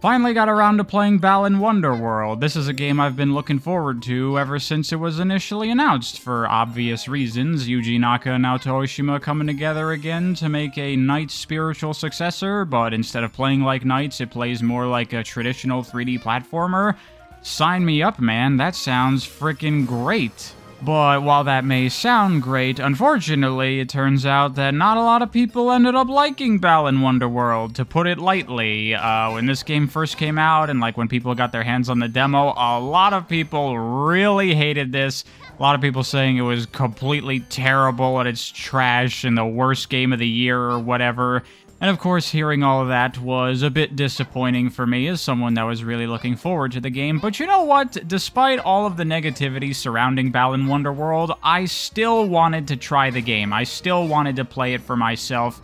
Finally got around to playing Balan Wonderworld. This is a game I've been looking forward to ever since it was initially announced, for obvious reasons. Yuji Naka and Naoto Oshima coming together again to make a Knights spiritual successor, but instead of playing like Knights, it plays more like a traditional 3D platformer. Sign me up, man. That sounds freaking great. But while that may sound great, unfortunately, it turns out that not a lot of people ended up liking Balan Wonderworld, to put it lightly. When this game first came out, and like when people got their hands on the demo, a lot of people really hated this. A lot of people saying it was completely terrible and it's trash and the worst game of the year or whatever. And of course, hearing all of that was a bit disappointing for me as someone that was really looking forward to the game. But you know what? Despite all of the negativity surrounding Balan Wonderworld, I still wanted to try the game. I still wanted to play it for myself,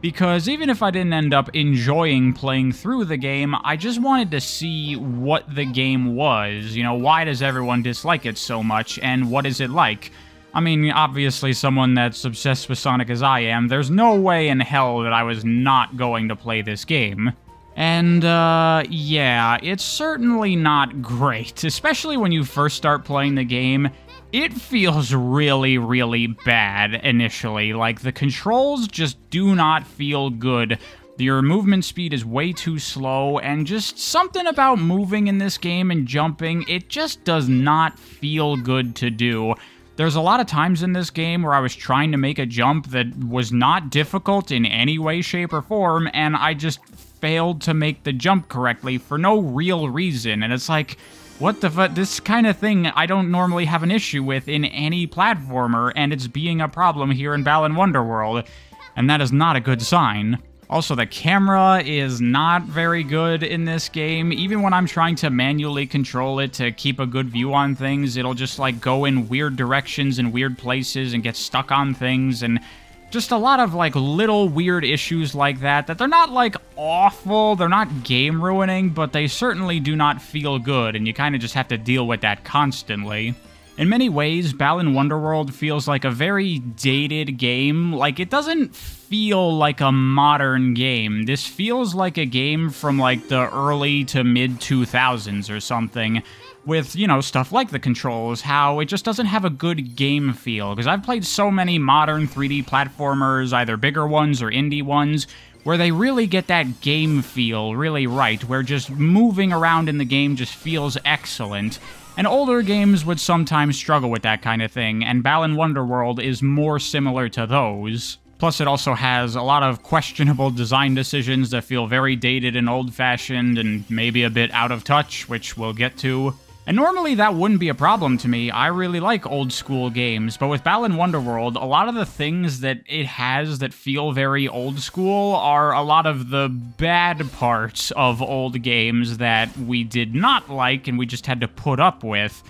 because even if I didn't end up enjoying playing through the game, I just wanted to see what the game was. You know, why does everyone dislike it so much, and what is it like? I mean, obviously, someone that's obsessed with Sonic as I am, there's no way in hell that I was not going to play this game. And, yeah, it's certainly not great, especially when you first start playing the game. It feels really, really bad initially. Like, the controls just do not feel good. Your movement speed is way too slow, and just something about moving in this game and jumping, it just does not feel good to do. There's a lot of times in this game where I was trying to make a jump that was not difficult in any way, shape, or form, and I just failed to make the jump correctly for no real reason. And it's like, what the fuck? This kind of thing I don't normally have an issue with in any platformer, and it's being a problem here in Balan Wonderworld, and that is not a good sign. Also, the camera is not very good in this game. Even when I'm trying to manually control it to keep a good view on things, it'll just, like, go in weird directions and weird places and get stuck on things, and just a lot of, like, little weird issues like that they're not, like, awful, they're not game-ruining, but they certainly do not feel good, and you kind of just have to deal with that constantly. In many ways, Balan Wonderworld feels like a very dated game. Like, it doesn't feel like a modern game. This feels like a game from, like, the early to mid-2000s or something, with, you know, stuff like the controls, how it just doesn't have a good game feel. Because I've played so many modern 3D platformers, either bigger ones or indie ones, where they really get that game feel really right, where just moving around in the game just feels excellent. And older games would sometimes struggle with that kind of thing, and Balan Wonderworld is more similar to those. Plus, it also has a lot of questionable design decisions that feel very dated and old-fashioned, and maybe a bit out of touch, which we'll get to. And normally that wouldn't be a problem to me. I really like old-school games, but with Balan Wonderworld, a lot of the things that it has that feel very old-school are a lot of the bad parts of old games that we did not like and we just had to put up with.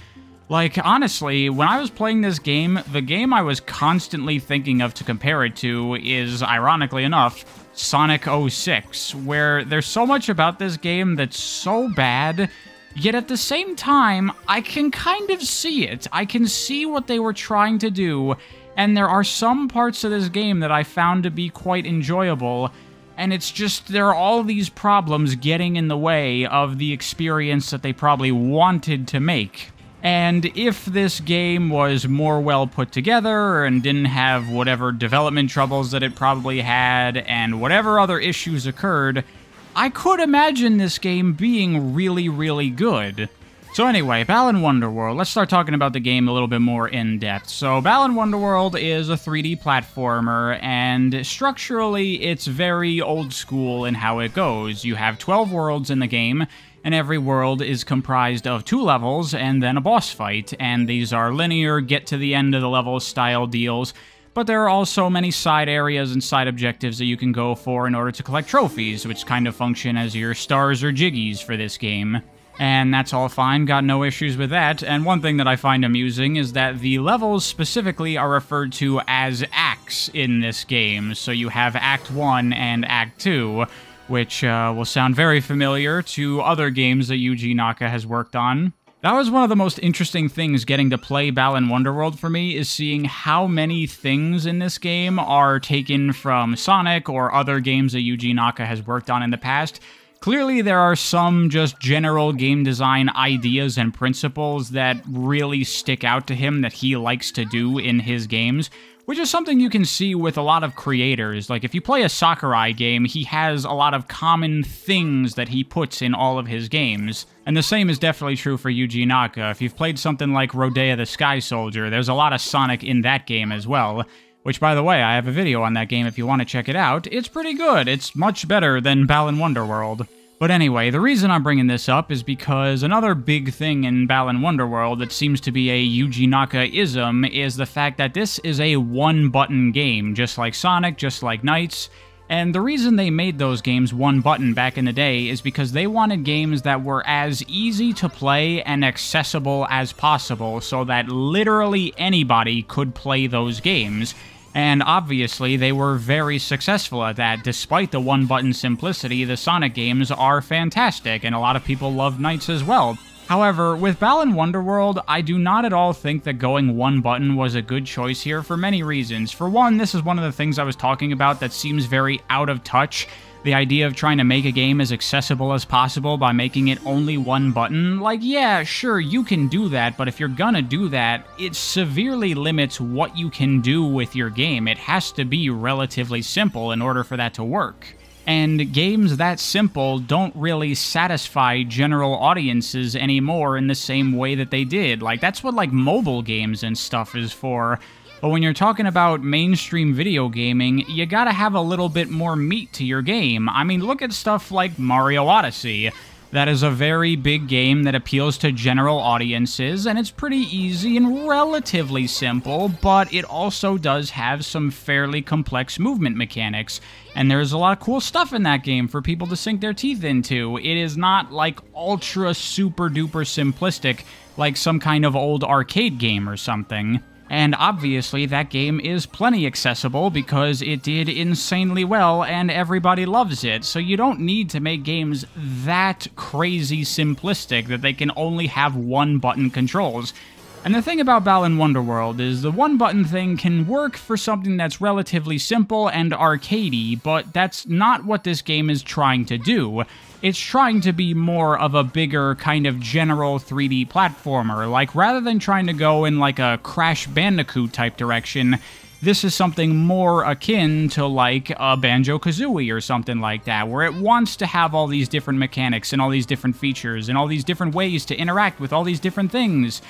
Like, honestly, when I was playing this game, the game I was constantly thinking of to compare it to is, ironically enough, Sonic 06, where there's so much about this game that's so bad. Yet at the same time, I can kind of see it. I can see what they were trying to do, and there are some parts of this game that I found to be quite enjoyable, and it's just there are all these problems getting in the way of the experience that they probably wanted to make. And if this game was more well put together and didn't have whatever development troubles that it probably had, and whatever other issues occurred, I could imagine this game being really, really good. So anyway, Balan Wonderworld. Let's start talking about the game a little bit more in depth. So Balan Wonderworld is a 3D platformer, and structurally it's very old school in how it goes. You have 12 worlds in the game, and every world is comprised of 2 levels and then a boss fight, and these are linear, get to the end of the level style deals. But there are also many side areas and side objectives that you can go for in order to collect trophies, which kind of function as your stars or jiggies for this game. And that's all fine, got no issues with that. And one thing that I find amusing is that the levels specifically are referred to as acts in this game. So you have Act 1 and Act 2, which will sound very familiar to other games that Yuji Naka has worked on. That was one of the most interesting things getting to play Balan Wonderworld for me, is seeing how many things in this game are taken from Sonic or other games that Yuji Naka has worked on in the past. Clearly, there are some just general game design ideas and principles that really stick out to him that he likes to do in his games, which is something you can see with a lot of creators. Like, if you play a Sakurai game, he has a lot of common things that he puts in all of his games. And the same is definitely true for Yuji Naka. If you've played something like Rodea the Sky Soldier, there's a lot of Sonic in that game as well. Which, by the way, I have a video on that game if you want to check it out. It's pretty good. It's much better than Balan Wonderworld. But anyway, the reason I'm bringing this up is because another big thing in Balan Wonderworld that seems to be a Yuji Naka-ism is the fact that this is a one-button game, just like Sonic, just like Knights. And the reason they made those games one-button back in the day is because they wanted games that were as easy to play and accessible as possible, so that literally anybody could play those games. And obviously, they were very successful at that. Despite the one-button simplicity, the Sonic games are fantastic, and a lot of people love Knights as well. However, with Balan Wonderworld, I do not at all think that going one button was a good choice here for many reasons. For one, this is one of the things I was talking about that seems very out of touch. The idea of trying to make a game as accessible as possible by making it only one button, like, yeah, sure, you can do that, but if you're gonna do that, it severely limits what you can do with your game. It has to be relatively simple in order for that to work. And games that simple don't really satisfy general audiences anymore in the same way that they did. Like, that's what, like, mobile games and stuff is for. But when you're talking about mainstream video gaming, you gotta have a little bit more meat to your game. I mean, look at stuff like Mario Odyssey. That is a very big game that appeals to general audiences, and it's pretty easy and relatively simple, but it also does have some fairly complex movement mechanics. And there's a lot of cool stuff in that game for people to sink their teeth into. It is not, like, ultra super duper simplistic, like some kind of old arcade game or something. And obviously, that game is plenty accessible because it did insanely well and everybody loves it, so you don't need to make games that crazy simplistic that they can only have one-button controls. And the thing about Balan Wonderworld is the one-button thing can work for something that's relatively simple and arcadey, but that's not what this game is trying to do. It's trying to be more of a bigger, kind of general 3D platformer. Like, rather than trying to go in, like, a Crash Bandicoot type direction, this is something more akin to, like, a Banjo-Kazooie or something like that, where it wants to have all these different mechanics and all these different features and all these different ways to interact with all these different things.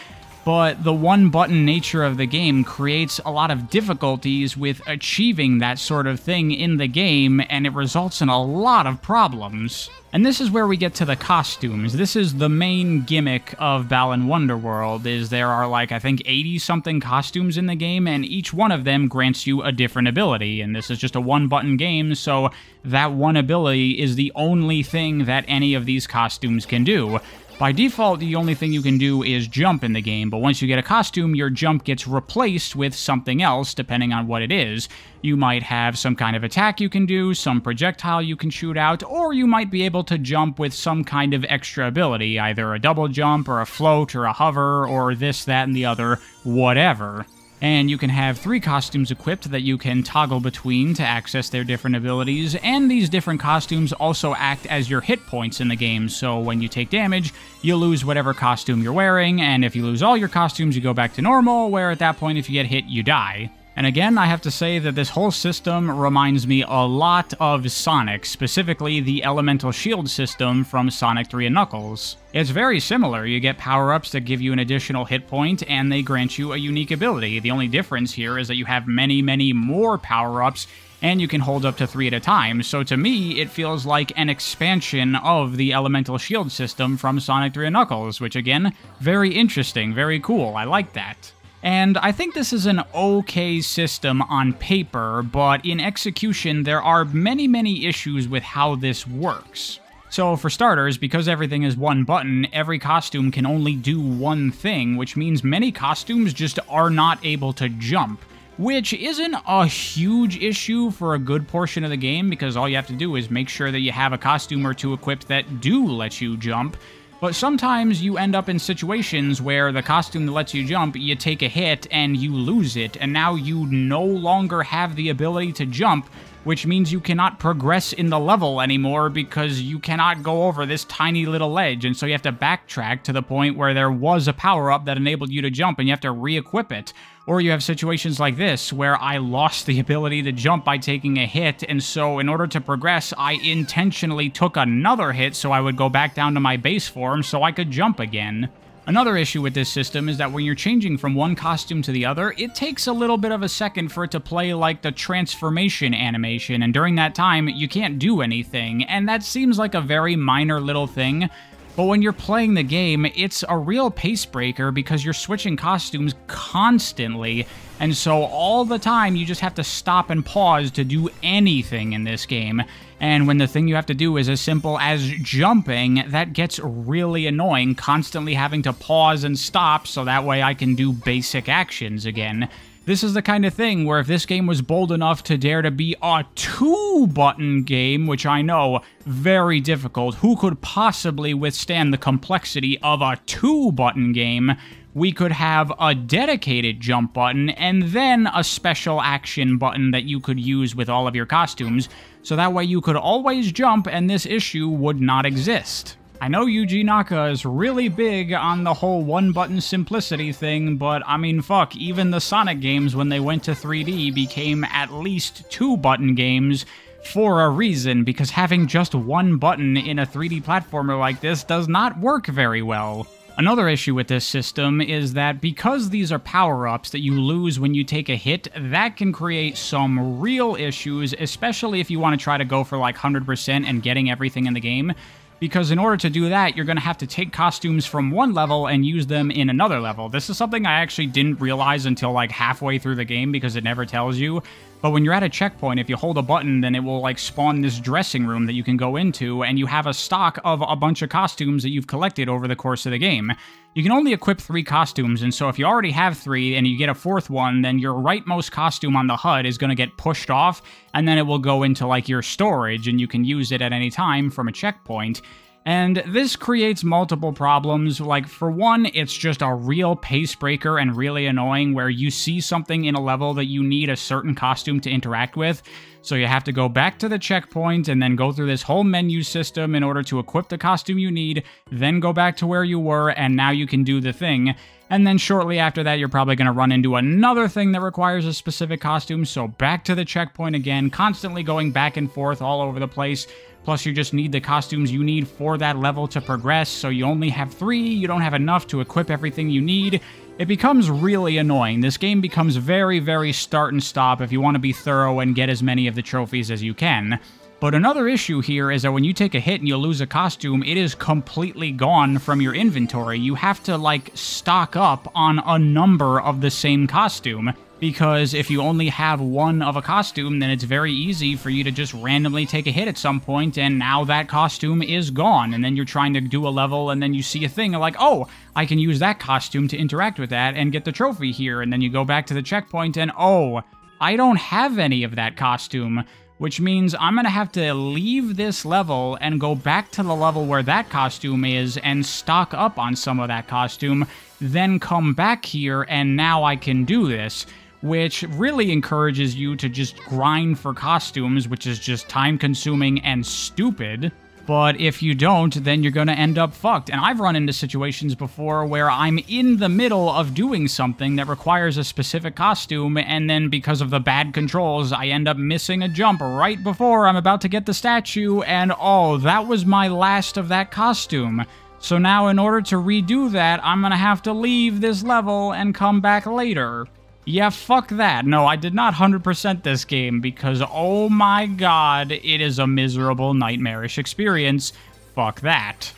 But the one-button nature of the game creates a lot of difficulties with achieving that sort of thing in the game, and it results in a lot of problems. And this is where we get to the costumes. This is the main gimmick of Balan Wonderworld, is there are, like, I think 80-something costumes in the game, and each one of them grants you a different ability. And this is just a one-button game, so that one ability is the only thing that any of these costumes can do. By default, the only thing you can do is jump in the game, but once you get a costume, your jump gets replaced with something else, depending on what it is. You might have some kind of attack you can do, some projectile you can shoot out, or you might be able to jump with some kind of extra ability, either a double jump, or a float, or a hover, or this, that, and the other, whatever. And you can have 3 costumes equipped that you can toggle between to access their different abilities, and these different costumes also act as your hit points in the game, so when you take damage, you lose whatever costume you're wearing, and if you lose all your costumes, you go back to normal, where at that point, if you get hit, you die. And again, I have to say that this whole system reminds me a lot of Sonic, specifically the elemental shield system from Sonic 3 and Knuckles. It's very similar. You get power-ups that give you an additional hit point, and they grant you a unique ability. The only difference here is that you have many, many more power-ups, and you can hold up to 3 at a time. So to me, it feels like an expansion of the elemental shield system from Sonic 3 and Knuckles, which again, very interesting, very cool. I like that. And I think this is an okay system on paper, but in execution there are many, many issues with how this works. So for starters, because everything is one button, every costume can only do one thing, which means many costumes just are not able to jump. Which isn't a huge issue for a good portion of the game, because all you have to do is make sure that you have a costume or two equipped that do let you jump. But sometimes you end up in situations where the costume that lets you jump, you take a hit and you lose it, and now you no longer have the ability to jump which means you cannot progress in the level anymore because you cannot go over this tiny little ledge, and so you have to backtrack to the point where there was a power-up that enabled you to jump, and you have to re-equip it. Or you have situations like this, where I lost the ability to jump by taking a hit, and so in order to progress, I intentionally took another hit so I would go back down to my base form so I could jump again. Another issue with this system is that when you're changing from one costume to the other, it takes a little bit of a second for it to play like the transformation animation, and during that time, you can't do anything, and that seems like a very minor little thing. But when you're playing the game, it's a real pace breaker because you're switching costumes constantly, and so all the time you just have to stop and pause to do anything in this game. And when the thing you have to do is as simple as jumping, that gets really annoying, constantly having to pause and stop so that way I can do basic actions again. This is the kind of thing where if this game was bold enough to dare to be a 2-button game, which I know, very difficult, who could possibly withstand the complexity of a 2-button game? We could have a dedicated jump button and then a special action button that you could use with all of your costumes, so that way you could always jump and this issue would not exist. I know Yuji Naka is really big on the whole one-button simplicity thing, but I mean, fuck, even the Sonic games when they went to 3D became at least 2-button games for a reason, because having just one button in a 3D platformer like this does not work very well. Another issue with this system is that because these are power-ups that you lose when you take a hit, that can create some real issues, especially if you want to try to go for like 100% and getting everything in the game. Because in order to do that, you're going to have to take costumes from one level and use them in another level. This is something I actually didn't realize until like halfway through the game because it never tells you. But when you're at a checkpoint, if you hold a button, then it will like spawn this dressing room that you can go into, and you have a stock of a bunch of costumes that you've collected over the course of the game. You can only equip 3 costumes, and so if you already have 3 and you get a 4th one, then your rightmost costume on the HUD is going to get pushed off, and then it will go into like your storage, and you can use it at any time from a checkpoint. And this creates multiple problems. Like, for one, it's just a real pace breaker and really annoying where you see something in a level that you need a certain costume to interact with, so you have to go back to the checkpoint and then go through this whole menu system in order to equip the costume you need, then go back to where you were, and now you can do the thing. And then shortly after that, you're probably going to run into another thing that requires a specific costume, so back to the checkpoint again, constantly going back and forth all over the place. Plus, you just need the costumes you need for that level to progress, so you only have 3, you don't have enough to equip everything you need. It becomes really annoying. This game becomes very, very start and stop if you want to be thorough and get as many of the trophies as you can. But another issue here is that when you take a hit and you lose a costume, it is completely gone from your inventory. You have to, like, stock up on a number of the same costume. Because if you only have one of a costume, then it's very easy for you to just randomly take a hit at some point, and now that costume is gone. And then you're trying to do a level, and then you see a thing, like, oh, I can use that costume to interact with that and get the trophy here. And then you go back to the checkpoint, and oh, I don't have any of that costume. Which means I'm going to have to leave this level and go back to the level where that costume is and stock up on some of that costume, then come back here, and now I can do this. Which really encourages you to just grind for costumes, which is just time-consuming and stupid. But if you don't, then you're going to end up fucked. And I've run into situations before where I'm in the middle of doing something that requires a specific costume, and then because of the bad controls, I end up missing a jump right before I'm about to get the statue, and oh, that was my last of that costume. So now in order to redo that, I'm going to have to leave this level and come back later. Yeah, fuck that. No, I did not 100% this game because, oh my god, it is a miserable, nightmarish experience. Fuck that.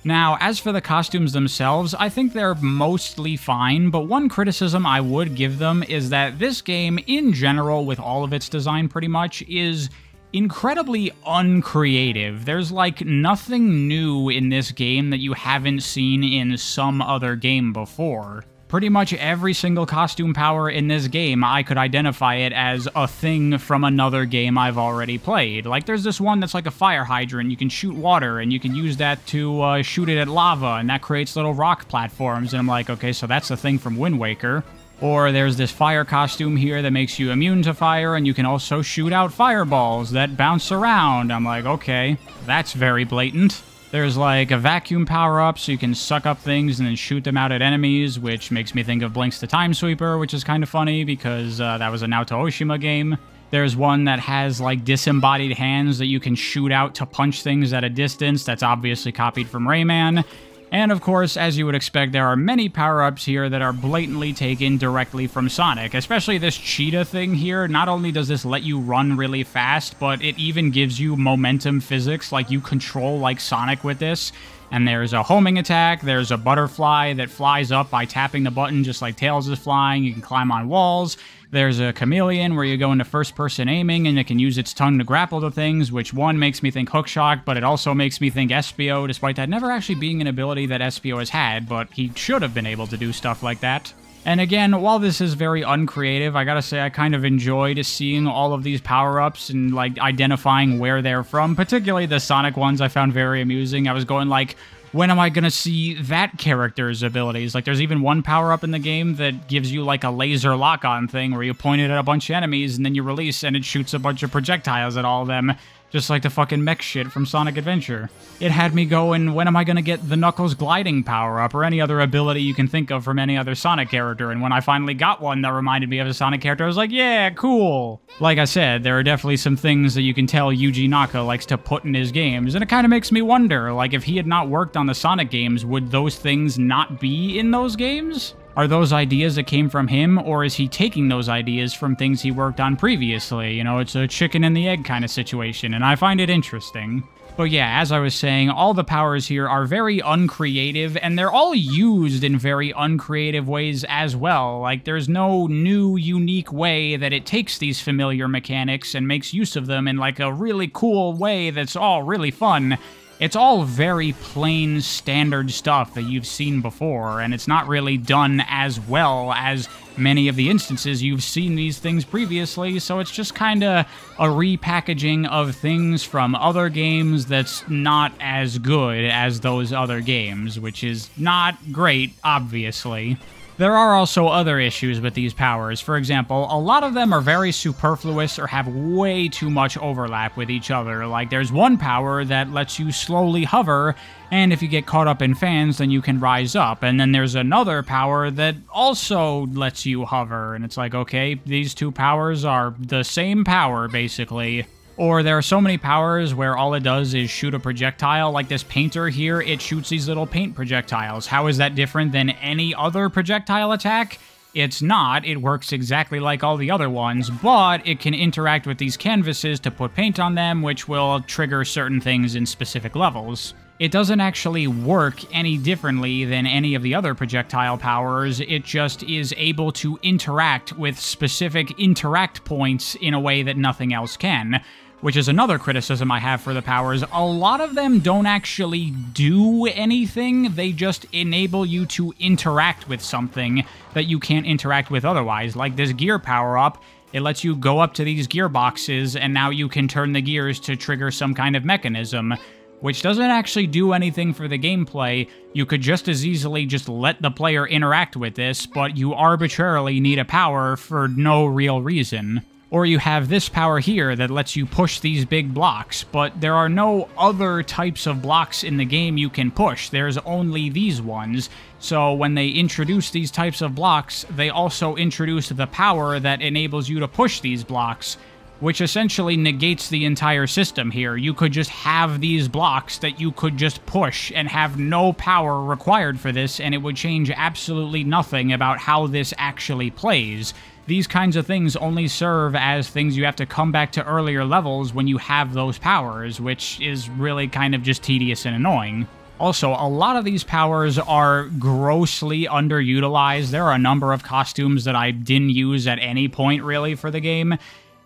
Now, as for the costumes themselves, I think they're mostly fine, but one criticism I would give them is that this game, in general, with all of its design pretty much, is incredibly uncreative. There's like nothing new in this game that you haven't seen in some other game before. Pretty much every single costume power in this game, I could identify it as a thing from another game I've already played. Like, there's this one that's like a fire hydrant. You can shoot water, and you can use that to shoot it at lava, and that creates little rock platforms. And I'm like, okay, so that's the thing from Wind Waker. Or there's this fire costume here that makes you immune to fire, and you can also shoot out fireballs that bounce around. I'm like, okay, that's very blatant. There's like a vacuum power-up, so you can suck up things and then shoot them out at enemies, which makes me think of Blinks the Time Sweeper, which is kind of funny because that was a Naoto Oshima game. There's one that has like disembodied hands that you can shoot out to punch things at a distance. That's obviously copied from Rayman. And of course, as you would expect, there are many power-ups here that are blatantly taken directly from Sonic, especially this cheetah thing here. Not only does this let you run really fast, but it even gives you momentum physics, like you control like Sonic with this. And there's a homing attack, there's a butterfly that flies up by tapping the button just like Tails is flying, you can climb on walls. There's a chameleon where you go into first-person aiming and it can use its tongue to grapple to things, which one makes me think Hookshot, but it also makes me think Espio, despite that never actually being an ability that Espio has had, but he should have been able to do stuff like that. And again, while this is very uncreative, I gotta say I kind of enjoyed seeing all of these power-ups and like identifying where they're from, particularly the Sonic ones I found very amusing. I was going like, when am I gonna see that character's abilities? Like, there's even one power-up in the game that gives you, like, a laser lock-on thing where you point it at a bunch of enemies and then you release and it shoots a bunch of projectiles at all of them, just like the fucking mech shit from Sonic Adventure. It had me going, when am I gonna get the Knuckles gliding power-up or any other ability you can think of from any other Sonic character? And when I finally got one that reminded me of a Sonic character, I was like, yeah, cool! Like I said, there are definitely some things that you can tell Yuji Naka likes to put in his games, and it kind of makes me wonder, like, if he had not worked on the Sonic games, would those things not be in those games? Are those ideas that came from him, or is he taking those ideas from things he worked on previously? You know, it's a chicken and the egg kind of situation, and I find it interesting. But yeah, as I was saying, all the powers here are very uncreative, and they're all used in very uncreative ways as well. Like, there's no new, unique way that it takes these familiar mechanics and makes use of them in, like, a really cool way that's all really fun. It's all very plain, standard stuff that you've seen before, and it's not really done as well as many of the instances you've seen these things previously, so it's just kinda a repackaging of things from other games that's not as good as those other games, which is not great, obviously. There are also other issues with these powers. For example, a lot of them are very superfluous or have way too much overlap with each other. Like, there's one power that lets you slowly hover, and if you get caught up in fans, then you can rise up. And then there's another power that also lets you hover, and it's like, okay, these two powers are the same power, basically. Or there are so many powers where all it does is shoot a projectile, like this painter here, it shoots these little paint projectiles. How is that different than any other projectile attack? It's not. It works exactly like all the other ones, but it can interact with these canvases to put paint on them, which will trigger certain things in specific levels. It doesn't actually work any differently than any of the other projectile powers, it just is able to interact with specific interact points in a way that nothing else can. Which is another criticism I have for the powers. A lot of them don't actually do anything, they just enable you to interact with something that you can't interact with otherwise. Like this gear power-up, it lets you go up to these gearboxes, and now you can turn the gears to trigger some kind of mechanism, which doesn't actually do anything for the gameplay. You could just as easily just let the player interact with this, but you arbitrarily need a power for no real reason. Or you have this power here that lets you push these big blocks, but there are no other types of blocks in the game you can push. There's only these ones. So when they introduce these types of blocks, they also introduce the power that enables you to push these blocks, which essentially negates the entire system here. You could just have these blocks that you could just push and have no power required for this, and it would change absolutely nothing about how this actually plays. These kinds of things only serve as things you have to come back to earlier levels when you have those powers, which is really kind of just tedious and annoying. Also, a lot of these powers are grossly underutilized. There are a number of costumes that I didn't use at any point, really, for the game.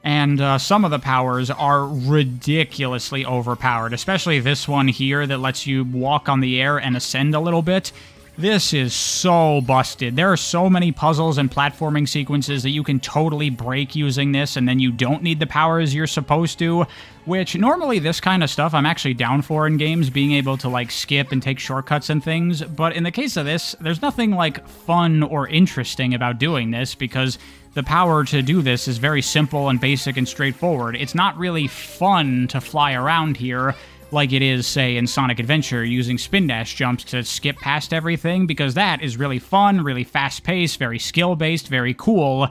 And some of the powers are ridiculously overpowered, especially this one here that lets you walk on the air and ascend a little bit. This is so busted. There are so many puzzles and platforming sequences that you can totally break using this, and then you don't need the powers you're supposed to, which normally this kind of stuff I'm actually down for in games, being able to like skip and take shortcuts and things, but in the case of this, there's nothing like fun or interesting about doing this because the power to do this is very simple and basic and straightforward. It's not really fun to fly around here like it is, say, in Sonic Adventure, using spin dash jumps to skip past everything, because that is really fun, really fast-paced, very skill-based, very cool.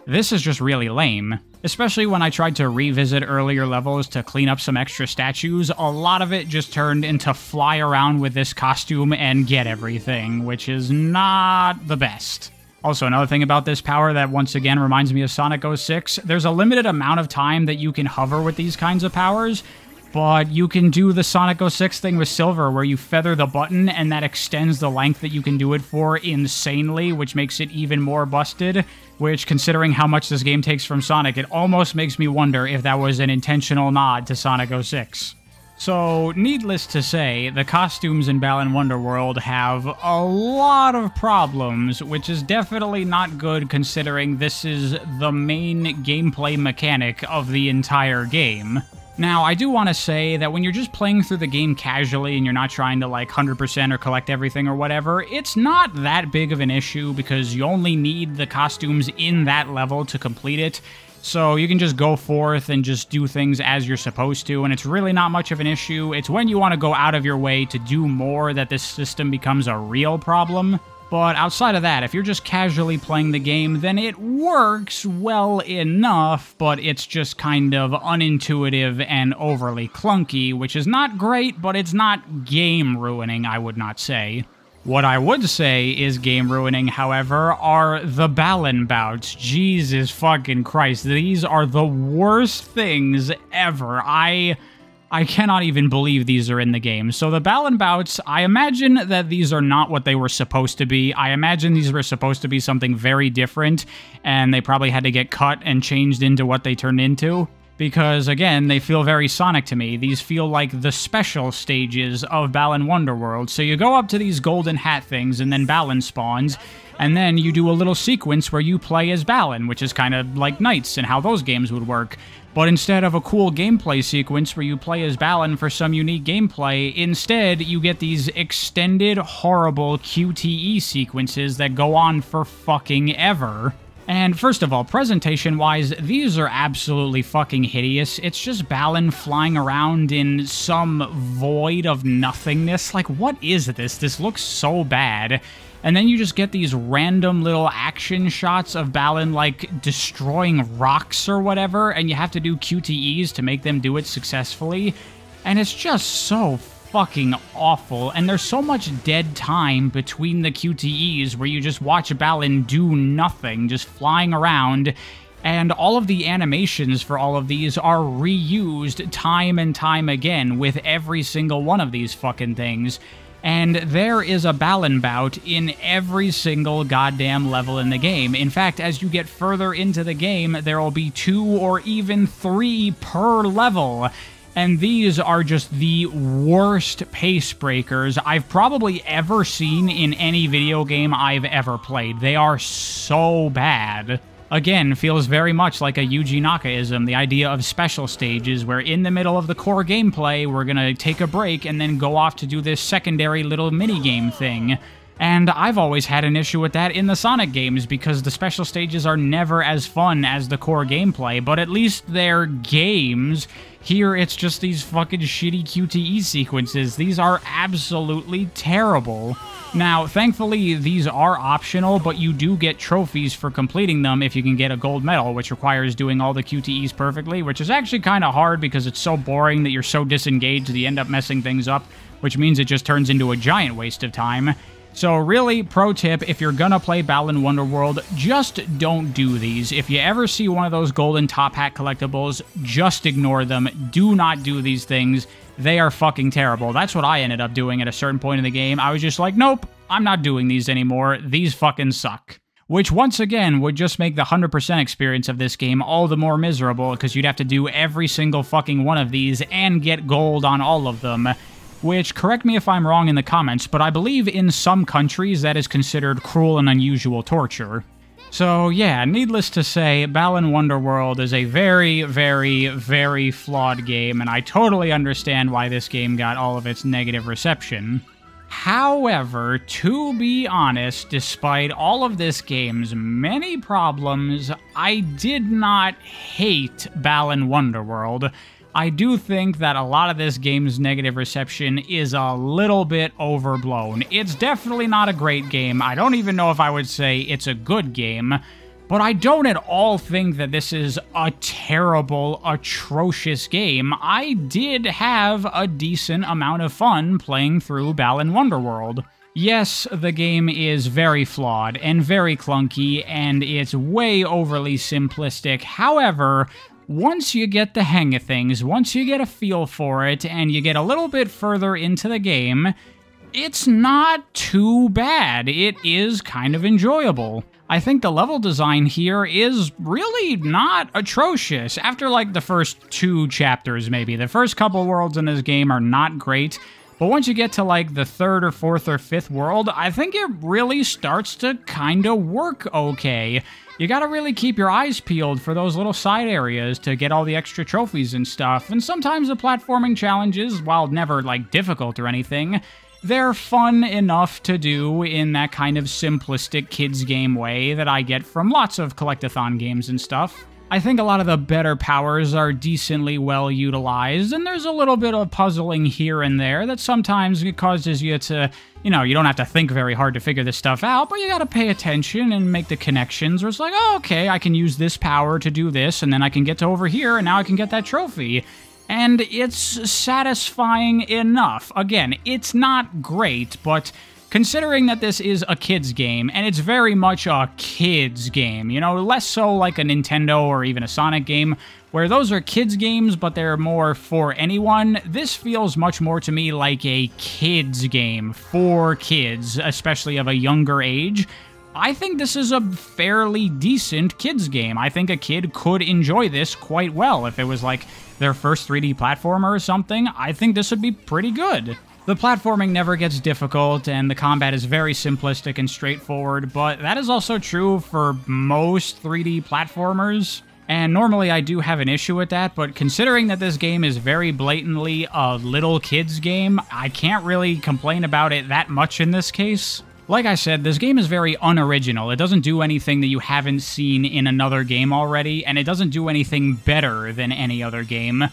This is just really lame. Especially when I tried to revisit earlier levels to clean up some extra statues, a lot of it just turned into fly around with this costume and get everything, which is not the best. Also, another thing about this power that once again reminds me of Sonic 06, there's a limited amount of time that you can hover with these kinds of powers, but you can do the Sonic 06 thing with Silver, where you feather the button, and that extends the length that you can do it for insanely, which makes it even more busted, which, considering how much this game takes from Sonic, it almost makes me wonder if that was an intentional nod to Sonic 06. So, needless to say, the costumes in Balan Wonderworld have a lot of problems, which is definitely not good considering this is the main gameplay mechanic of the entire game. Now, I do want to say that when you're just playing through the game casually and you're not trying to like 100% or collect everything or whatever, it's not that big of an issue because you only need the costumes in that level to complete it. So you can just go forth and just do things as you're supposed to, and it's really not much of an issue. It's when you want to go out of your way to do more that this system becomes a real problem. But outside of that, if you're just casually playing the game, then it works well enough, but it's just kind of unintuitive and overly clunky, which is not great, but it's not game-ruining, I would not say. What I would say is game-ruining, however, are the Balan bouts. Jesus fucking Christ, these are the worst things ever. I cannot even believe these are in the game. So the Balan bouts, I imagine that these are not what they were supposed to be. I imagine these were supposed to be something very different, and they probably had to get cut and changed into what they turned into. Because, again, they feel very Sonic to me. These feel like the special stages of Balan Wonderworld. So you go up to these golden hat things, and then Balan spawns, and then you do a little sequence where you play as Balan, which is kind of like Knights and how those games would work. But instead of a cool gameplay sequence where you play as Balan for some unique gameplay, instead you get these extended, horrible QTE sequences that go on for fucking ever. And first of all, presentation-wise, these are absolutely fucking hideous. It's just Balan flying around in some void of nothingness. Like, what is this? This looks so bad. And then you just get these random little action shots of Balan, like, destroying rocks or whatever, and you have to do QTEs to make them do it successfully. And it's just so fucking awful, and there's so much dead time between the QTEs where you just watch Balan do nothing, just flying around, and all of the animations for all of these are reused time and time again with every single one of these fucking things. And there is a Balan bout in every single goddamn level in the game. In fact, as you get further into the game, there will be 2 or even 3 per level. And these are just the worst pace breakers I've probably ever seen in any video game I've ever played. They are so bad. Again, feels very much like a Yuji Naka-ism, the idea of special stages, where in the middle of the core gameplay, we're gonna take a break and then go off to do this secondary little minigame thing. And I've always had an issue with that in the Sonic games, because the special stages are never as fun as the core gameplay, but at least they're games. Here, it's just these fucking shitty QTE sequences. These are absolutely terrible. Now, thankfully, these are optional, but you do get trophies for completing them if you can get a gold medal, which requires doing all the QTEs perfectly, which is actually kind of hard because it's so boring that you're so disengaged that you end up messing things up, which means it just turns into a giant waste of time. So really, pro tip, if you're gonna play Balan Wonderworld, just don't do these. If you ever see one of those golden top hat collectibles, just ignore them. Do not do these things. They are fucking terrible. That's what I ended up doing at a certain point in the game. I was just like, nope, I'm not doing these anymore. These fucking suck. Which, once again, would just make the 100% experience of this game all the more miserable, because you'd have to do every single fucking one of these and get gold on all of them. which, correct me if I'm wrong in the comments, but I believe in some countries that is considered cruel and unusual torture. So yeah, needless to say, Balan Wonderworld is a very, very, very flawed game, and I totally understand why this game got all of its negative reception. However, to be honest, despite all of this game's many problems, I did not hate Balan Wonderworld. I do think that a lot of this game's negative reception is a little bit overblown. It's definitely not a great game. I don't even know if I would say it's a good game, but I don't at all think that this is a terrible, atrocious game. I did have a decent amount of fun playing through Balan Wonderworld. Yes, the game is very flawed and very clunky, and it's way overly simplistic. However, once you get the hang of things, once you get a feel for it, and you get a little bit further into the game, it's not too bad. It is kind of enjoyable. I think the level design here is really not atrocious. After like the first 2 chapters, maybe. The first couple worlds in this game are not great, but once you get to like the 3rd or 4th or 5th world, I think it really starts to kind of work okay. You gotta really keep your eyes peeled for those little side areas to get all the extra trophies and stuff, and sometimes the platforming challenges, while never like difficult or anything, they're fun enough to do in that kind of simplistic kids game way that I get from lots of collectathon games and stuff. I think a lot of the better powers are decently well utilized, and there's a little bit of puzzling here and there that sometimes causes you to, you know, you don't have to think very hard to figure this stuff out, but you gotta pay attention and make the connections where it's like, oh, okay, I can use this power to do this, and then I can get to over here, and now I can get that trophy. And it's satisfying enough. Again, it's not great, but considering that this is a kid's game, and it's very much a kid's game, you know, less so like a Nintendo or even a Sonic game, where those are kids' games, but they're more for anyone, this feels much more to me like a kid's game for kids, especially of a younger age. I think this is a fairly decent kids game. I think a kid could enjoy this quite well. If it was like their first 3D platformer or something, I think this would be pretty good. The platforming never gets difficult, and the combat is very simplistic and straightforward, but that is also true for most 3D platformers. And normally I do have an issue with that, but considering that this game is very blatantly a little kid's game, I can't really complain about it that much in this case. Like I said, this game is very unoriginal. It doesn't do anything that you haven't seen in another game already, and it doesn't do anything better than any other game.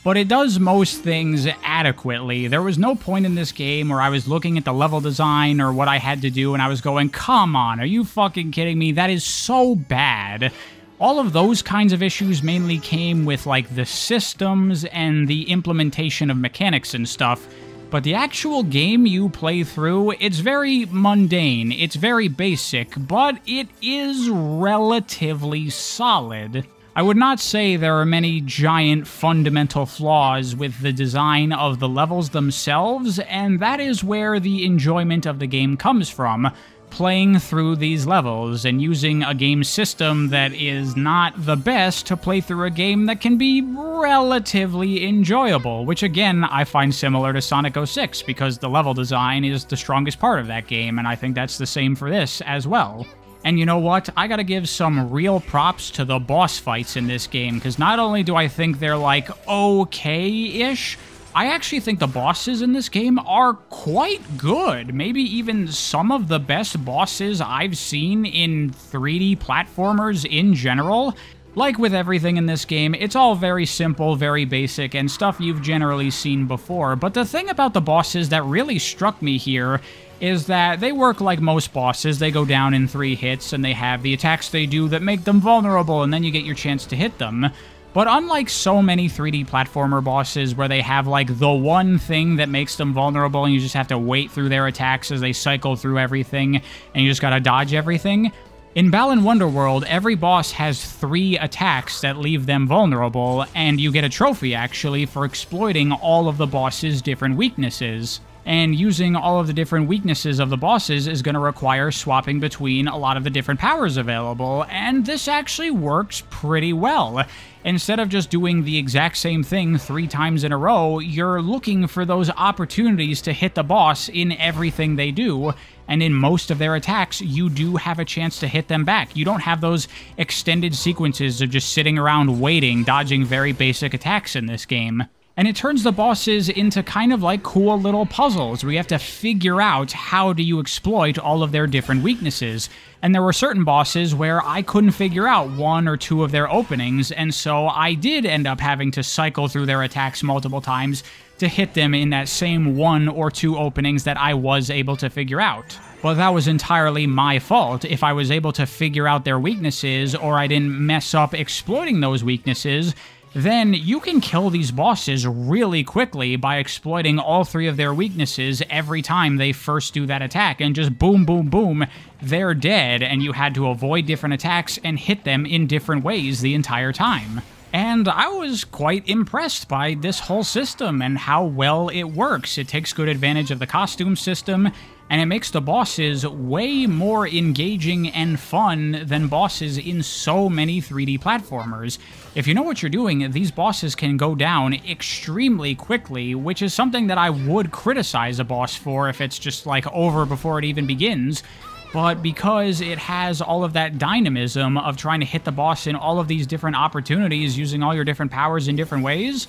But it does most things adequately. There was no point in this game where I was looking at the level design or what I had to do and I was going, come on, are you fucking kidding me? That is so bad. All of those kinds of issues mainly came with like the systems and the implementation of mechanics and stuff. But the actual game you play through, it's very mundane, it's very basic, but it is relatively solid. I would not say there are many giant fundamental flaws with the design of the levels themselves, and that is where the enjoyment of the game comes from. Playing through these levels and using a game system that is not the best to play through a game that can be relatively enjoyable, which again, I find similar to Sonic 06 because the level design is the strongest part of that game, and I think that's the same for this as well. And you know what? I gotta give some real props to the boss fights in this game, because not only do I think they're like okay-ish, I actually think the bosses in this game are quite good. Maybe even some of the best bosses I've seen in 3D platformers in general. Like with everything in this game, it's all very simple, very basic, and stuff you've generally seen before. But the thing about the bosses that really struck me here is that they work like most bosses. They go down in 3 hits, and they have the attacks they do that make them vulnerable, and then you get your chance to hit them. But unlike so many 3D platformer bosses where they have like the one thing that makes them vulnerable and you just have to wait through their attacks as they cycle through everything and you just gotta dodge everything, in Balan Wonderworld, every boss has 3 attacks that leave them vulnerable, and you get a trophy actually for exploiting all of the boss's different weaknesses. And using all of the different weaknesses of the bosses is going to require swapping between a lot of the different powers available, and this actually works pretty well. Instead of just doing the exact same thing 3 times in a row, you're looking for those opportunities to hit the boss in everything they do, and in most of their attacks, you do have a chance to hit them back. You don't have those extended sequences of just sitting around waiting, dodging very basic attacks in this game. And it turns the bosses into kind of like cool little puzzles where you have to figure out how do you exploit all of their different weaknesses. And there were certain bosses where I couldn't figure out 1 or 2 of their openings, and so I did end up having to cycle through their attacks multiple times to hit them in that same 1 or 2 openings that I was able to figure out. But that was entirely my fault. If I was able to figure out their weaknesses, or I didn't mess up exploiting those weaknesses, then you can kill these bosses really quickly by exploiting all 3 of their weaknesses every time they first do that attack, and just boom, boom, boom, they're dead, and you had to avoid different attacks and hit them in different ways the entire time. And I was quite impressed by this whole system and how well it works. It takes good advantage of the costume system, and it makes the bosses way more engaging and fun than bosses in so many 3D platformers. If you know what you're doing, these bosses can go down extremely quickly, which is something that I would criticize a boss for if it's just like over before it even begins. But because it has all of that dynamism of trying to hit the boss in all of these different opportunities using all your different powers in different ways,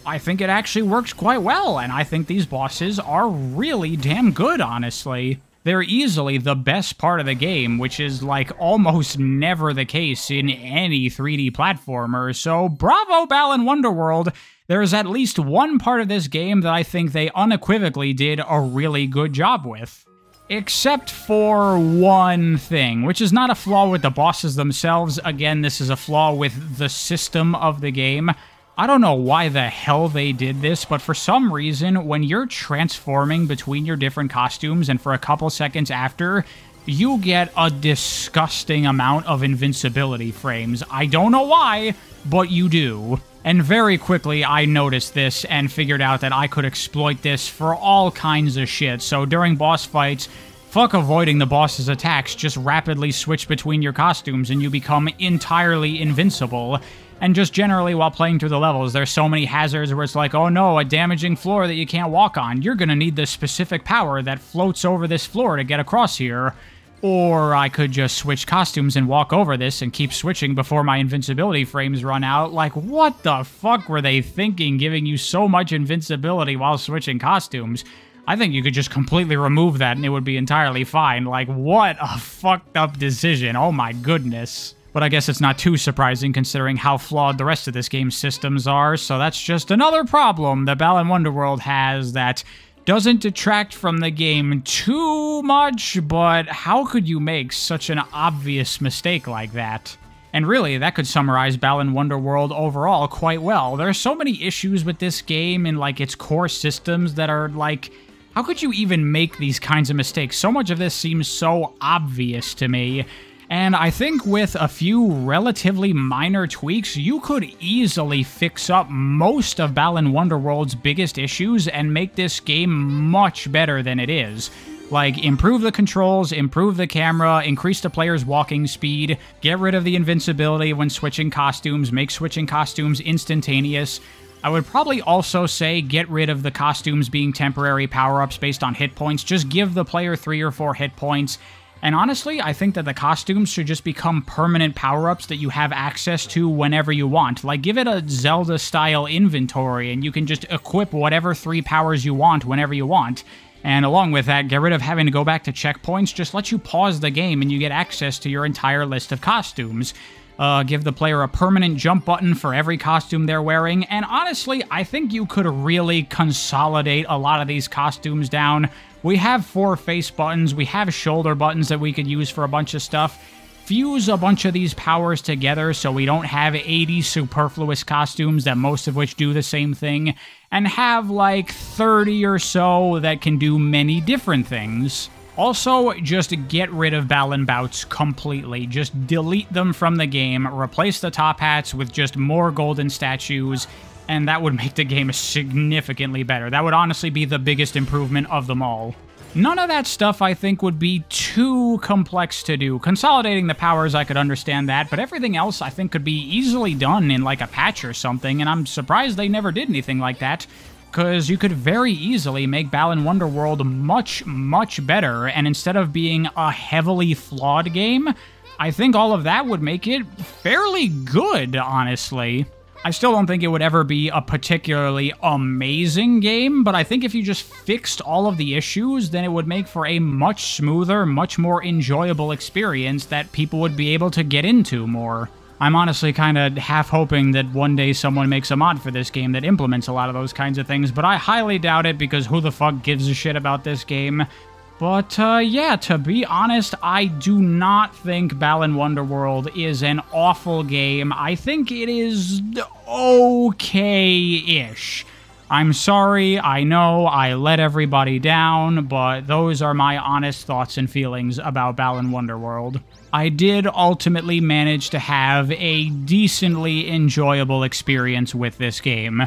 I think it actually works quite well, and I think these bosses are really damn good, honestly. They're easily the best part of the game, which is like almost never the case in any 3D platformer, so bravo Balan Wonderworld! There's at least one part of this game that I think they unequivocally did a really good job with. Except for one thing, which is not a flaw with the bosses themselves. Again, this is a flaw with the system of the game. I don't know why the hell they did this, but for some reason, when you're transforming between your different costumes and for a couple seconds after, you get a disgusting amount of invincibility frames. I don't know why, but you do. And very quickly, I noticed this and figured out that I could exploit this for all kinds of shit. So during boss fights, fuck avoiding the boss's attacks, just rapidly switch between your costumes and you become entirely invincible. And just generally while playing through the levels, there's so many hazards where it's like, oh no, a damaging floor that you can't walk on. You're gonna need this specific power that floats over this floor to get across here. Or I could just switch costumes and walk over this and keep switching before my invincibility frames run out. Like, what the fuck were they thinking, giving you so much invincibility while switching costumes? I think you could just completely remove that and it would be entirely fine. Like, what a fucked up decision. Oh my goodness. But I guess it's not too surprising considering how flawed the rest of this game's systems are, so that's just another problem that Balan Wonderworld has that doesn't detract from the game too much, but how could you make such an obvious mistake like that? And really, that could summarize Balan Wonderworld overall quite well. There are so many issues with this game and like its core systems that are like, how could you even make these kinds of mistakes? So much of this seems so obvious to me. And I think with a few relatively minor tweaks, you could easily fix up most of Balan Wonderworld's biggest issues and make this game much better than it is. Like, improve the controls, improve the camera, increase the player's walking speed, get rid of the invincibility when switching costumes, make switching costumes instantaneous. I would probably also say get rid of the costumes being temporary power-ups based on hit points. Just give the player 3 or 4 hit points. And honestly, I think that the costumes should just become permanent power-ups that you have access to whenever you want. Like, give it a Zelda-style inventory, and you can just equip whatever 3 powers you want whenever you want. And along with that, get rid of having to go back to checkpoints. Just let you pause the game, and you get access to your entire list of costumes. Give the player a permanent jump button for every costume they're wearing. And honestly, I think you could really consolidate a lot of these costumes down. We have 4 face buttons, we have shoulder buttons that we could use for a bunch of stuff. Fuse a bunch of these powers together so we don't have 80 superfluous costumes that most of which do the same thing, and have like 30 or so that can do many different things. Also, just get rid of Balan bouts completely. Just delete them from the game, replace the top hats with just more golden statues, and that would make the game significantly better. That would honestly be the biggest improvement of them all. None of that stuff, I think, would be too complex to do. Consolidating the powers, I could understand that, but everything else, I think, could be easily done in, like, a patch or something, and I'm surprised they never did anything like that, because you could very easily make Balan Wonderworld much, much better, and instead of being a heavily flawed game, I think all of that would make it fairly good, honestly. I still don't think it would ever be a particularly amazing game, but I think if you just fixed all of the issues, then it would make for a much smoother, much more enjoyable experience that people would be able to get into more. I'm honestly kind of half hoping that one day someone makes a mod for this game that implements a lot of those kinds of things, but I highly doubt it because who the fuck gives a shit about this game? But, yeah, to be honest, I do not think Balan Wonderworld is an awful game. I think it is okay-ish. I'm sorry, I know I let everybody down, but those are my honest thoughts and feelings about Balan Wonderworld. I did ultimately manage to have a decently enjoyable experience with this game.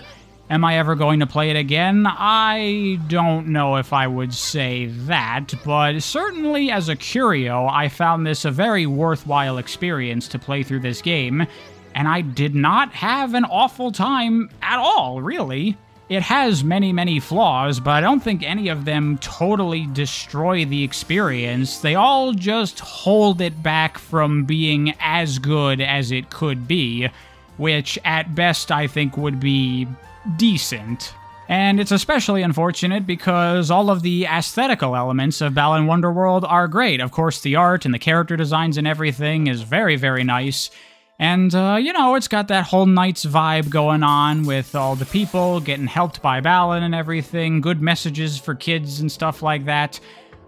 Am I ever going to play it again? I don't know if I would say that, but certainly as a curio, I found this a very worthwhile experience to play through this game, and I did not have an awful time at all, really. It has many, many flaws, but I don't think any of them totally destroy the experience. They all just hold it back from being as good as it could be, which at best I think would be decent. And it's especially unfortunate because all of the aesthetical elements of Balan Wonderworld are great. Of course, the art and the character designs and everything is very, very nice. And, you know, it's got that whole Knights vibe going on with all the people getting helped by Balan and everything, good messages for kids and stuff like that.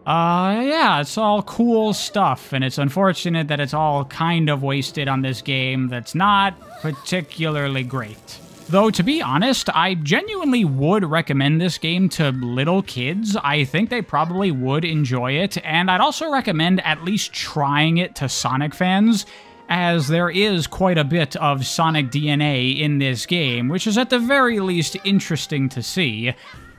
Yeah, it's all cool stuff, and it's unfortunate that it's all kind of wasted on this game that's not particularly great. Though, to be honest, I genuinely would recommend this game to little kids. I think they probably would enjoy it, and I'd also recommend at least trying it to Sonic fans, as there is quite a bit of Sonic DNA in this game, which is at the very least interesting to see.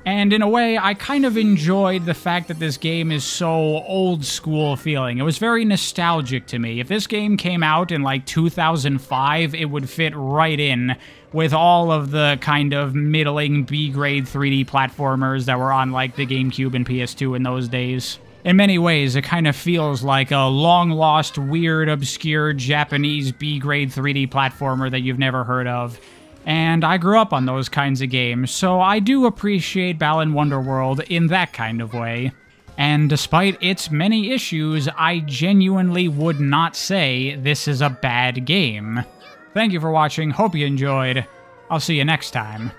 And in a way, I kind of enjoyed the fact that this game is so old school feeling. It was very nostalgic to me. If this game came out in like 2005, it would fit right in with all of the kind of middling B-grade 3D platformers that were on like the GameCube and PS2 in those days. In many ways, it kind of feels like a long-lost, weird, obscure Japanese B-grade 3D platformer that you've never heard of. And I grew up on those kinds of games, so I do appreciate Balan Wonderworld in that kind of way. And despite its many issues, I genuinely would not say this is a bad game. Thank you for watching, hope you enjoyed. I'll see you next time.